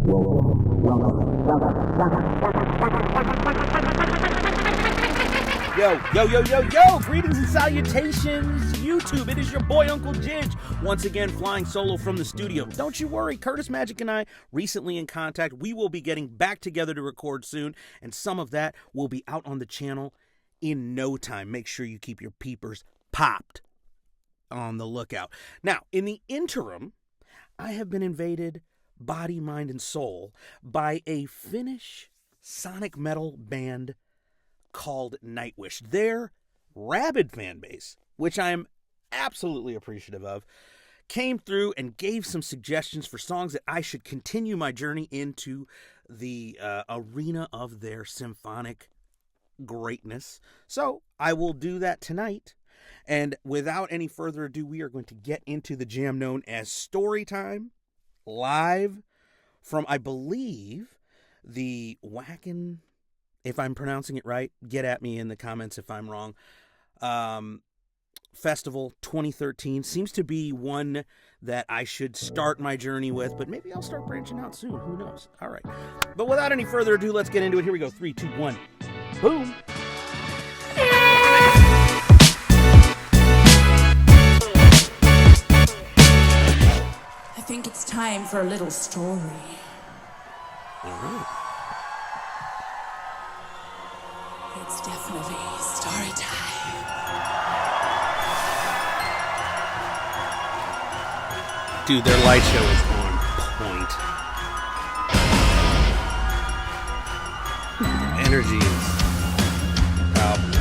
Yo, greetings and salutations, YouTube. It is your boy, Uncle Jij, once again flying solo from the studio. Don't you worry, Curtis Magic and I recently in contact. We will be getting back together to record soon, and some of that will be out on the channel in no time. Make sure you keep your peepers popped on the lookout. Now, in the interim, I have been invaded, body, mind, and soul, by a Finnish sonic metal band called Nightwish. Their rabid fan base, which I am absolutely appreciative of, came through and gave some suggestions for songs that I should continue my journey into the arena of their symphonic greatness. So I will do that tonight. And without any further ado, we are going to get into the jam known as Storytime, live from, I believe, the Whackin', if I'm pronouncing it right, get at me in the comments if I'm wrong, Festival 2013. Seems to be one that I should start my journey with, but maybe I'll start branching out soon. Who knows? All right. But without any further ado, let's get into it. Here we go. 3, 2, 1. Boom. I think it's time for a little story. All right. It's definitely story time. Dude, their light show is on point. Energy is palpable.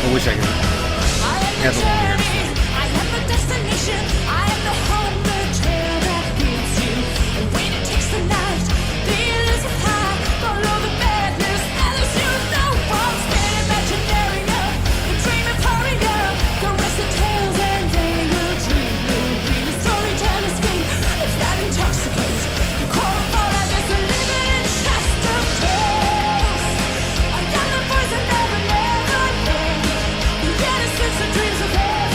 I wish I could have a weird thing. I am the destination. I am the home, the trail that leads you. And when it takes the night, the illusion high. Follow the madness, and as you know, I'm still imaginary. The dream of hurry up. Caress the tales and they will dream. Will be the storyteller's game. It's that intoxicates. You call for that is a living chest of tales. I am the voice I never named. The innocence and dreams of every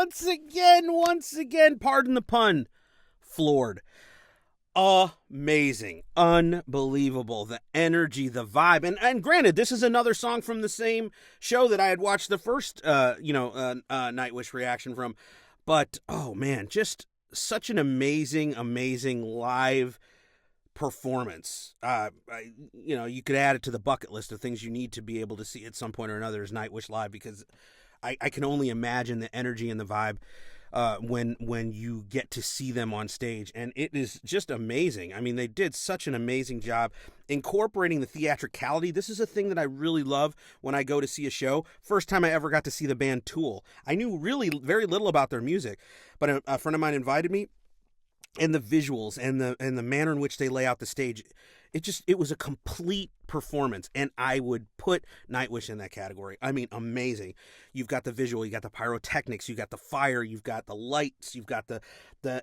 once again, pardon the pun, floored. Amazing, unbelievable, the energy, the vibe, and granted, this is another song from the same show that I had watched the first Nightwish reaction from, but oh man, just such an amazing live performance. You could add it to the bucket list of things you need to be able to see at some point or another is Nightwish live, because I can only imagine the energy and the vibe when you get to see them on stage, and it is just amazing. I mean, they did such an amazing job incorporating the theatricality. This is a thing that I really love when I go to see a show. First time I ever got to see the band Tool. I knew really very little about their music, but a friend of mine invited me, and the visuals and the manner in which they lay out the stage, it was a complete performance, and I would put Nightwish in that category. I mean, amazing. You've got the visual, you got the pyrotechnics, you got the fire, you've got the lights, you've got the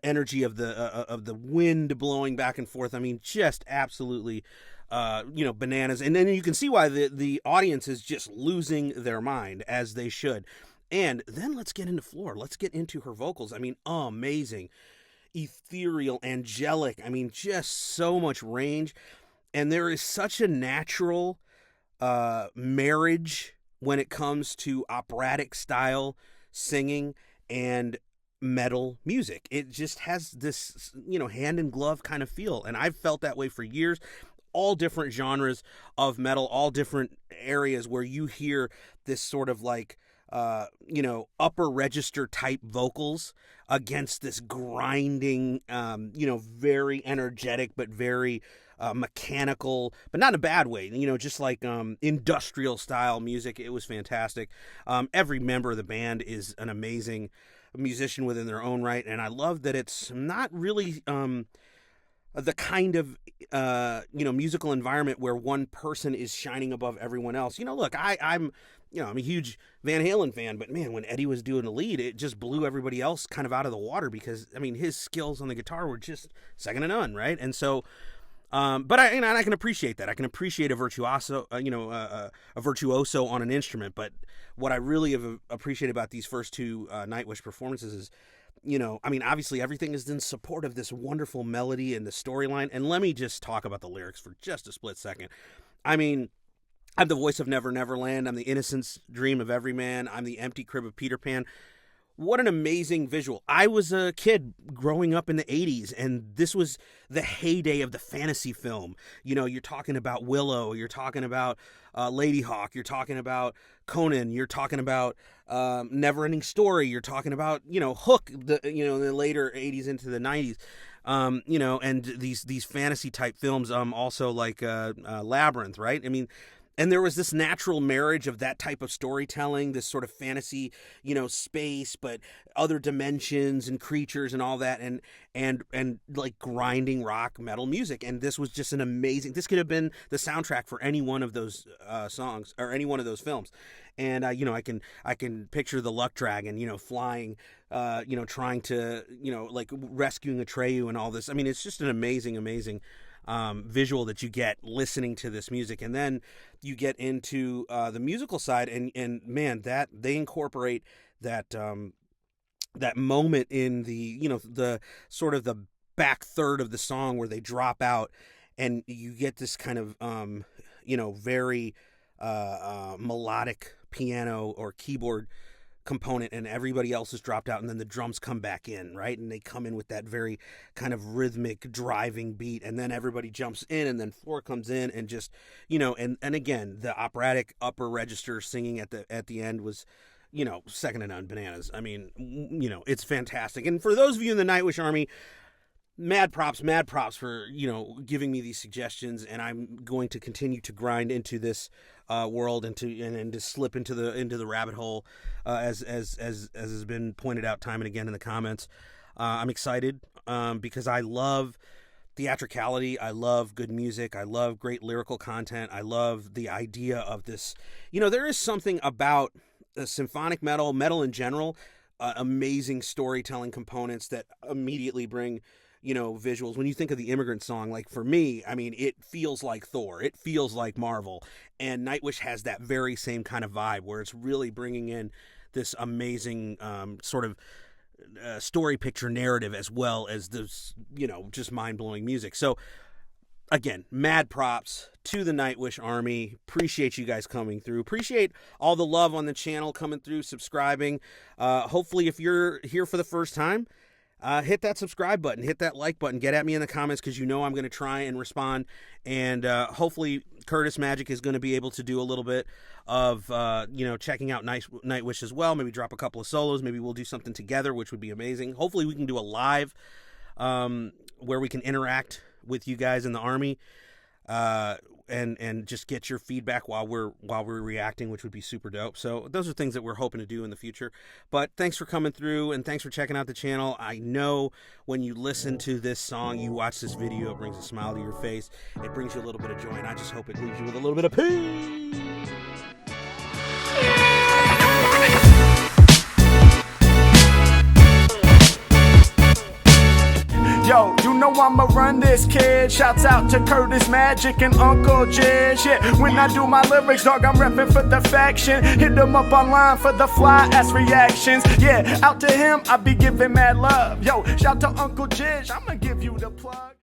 energy of the wind blowing back and forth. I mean, just absolutely bananas. And then you can see why the audience is just losing their mind, as they should. And then let's get into Floor. Let's get into her vocals. I mean, amazing. Ethereal, angelic. I mean, just so much range. And there is such a natural marriage when it comes to operatic style singing and metal music. It just has this, hand in glove kind of feel. And I've felt that way for years. All different genres of metal, all different areas where you hear this sort of like, upper register type vocals against this grinding, very energetic, but very mechanical, but not in a bad way, just like industrial style music. It was fantastic. Every member of the band is an amazing musician within their own right, and I love that it's not really the kind of musical environment where one person is shining above everyone else. Look, I'm a huge Van Halen fan, but man, when Eddie was doing the lead, it just blew everybody else kind of out of the water, because I mean, his skills on the guitar were just second to none, right? And so, but I can appreciate that. I can appreciate a virtuoso on an instrument. But what I really have appreciated about these first two Nightwish performances is, obviously everything is in support of this wonderful melody and the storyline. And let me just talk about the lyrics for just a split second. I mean, I'm the voice of Never Never Land. I'm the innocence dream of every man. I'm the empty crib of Peter Pan. What an amazing visual. I was a kid growing up in the 80s, and this was the heyday of the fantasy film. You're talking about Willow, you're talking about Lady Hawk, you're talking about Conan, you're talking about Never-Ending Story, you're talking about, Hook, in the later 80s into the 90s. And these fantasy type films, also like Labyrinth, right? I mean, and there was this natural marriage of that type of storytelling, this sort of fantasy, space, but other dimensions and creatures and all that, and like grinding rock metal music. And this was just this could have been the soundtrack for any one of those songs or any one of those films. And I can picture the Luck Dragon, flying, trying to, like rescuing Atreyu and all this. I mean, it's just an amazing visual that you get listening to this music. And then you get into the musical side, and man, that they incorporate that moment in the the sort of the back third of the song where they drop out, and you get this kind of very melodic piano or keyboard component, and everybody else is dropped out, and then the drums come back in, right? And they come in with that very kind of rhythmic driving beat, and then everybody jumps in, and then Floor comes in, and just and again, the operatic upper register singing at the end was second to none, bananas. I mean, it's fantastic. And for those of you in the Nightwish Army, mad props for giving me these suggestions, and I'm going to continue to grind into this world and to slip into the rabbit hole as has been pointed out time and again in the comments. I'm excited because I love theatricality, I love good music, I love great lyrical content, I love the idea of this. There is something about symphonic metal in general, amazing storytelling components that immediately bring visuals. When you think of the Immigrant Song, like for me, I mean, it feels like Thor, it feels like Marvel, and Nightwish has that very same kind of vibe where it's really bringing in this amazing sort of story picture narrative, as well as this, just mind-blowing music. So again, mad props to the Nightwish Army. Appreciate you guys coming through. Appreciate all the love on the channel, coming through, subscribing. Hopefully, if you're here for the first time, hit that subscribe button, hit that like button, get at me in the comments, because I'm going to try and respond. And hopefully Curtis Magic is going to be able to do a little bit of, checking out Nightwish as well. Maybe drop a couple of solos. Maybe we'll do something together, which would be amazing. Hopefully we can do a live where we can interact with you guys in the Army, and just get your feedback while we're reacting, which would be super dope. So those are things that we're hoping to do in the future. But thanks for coming through, and thanks for checking out the channel. I know when you listen to this song, you watch this video, it brings a smile to your face. It brings you a little bit of joy, and I just hope it leaves you with a little bit of peace. Yo, you know I'ma run this, kid. Shouts out to Curtis Magic and Uncle Jizz. Yeah, when I do my lyrics, dog, I'm repping for the faction. Hit them up online for the fly ass reactions. Yeah, out to him, I be giving mad love. Yo, shout to Uncle Jizz, I'ma give you the plug.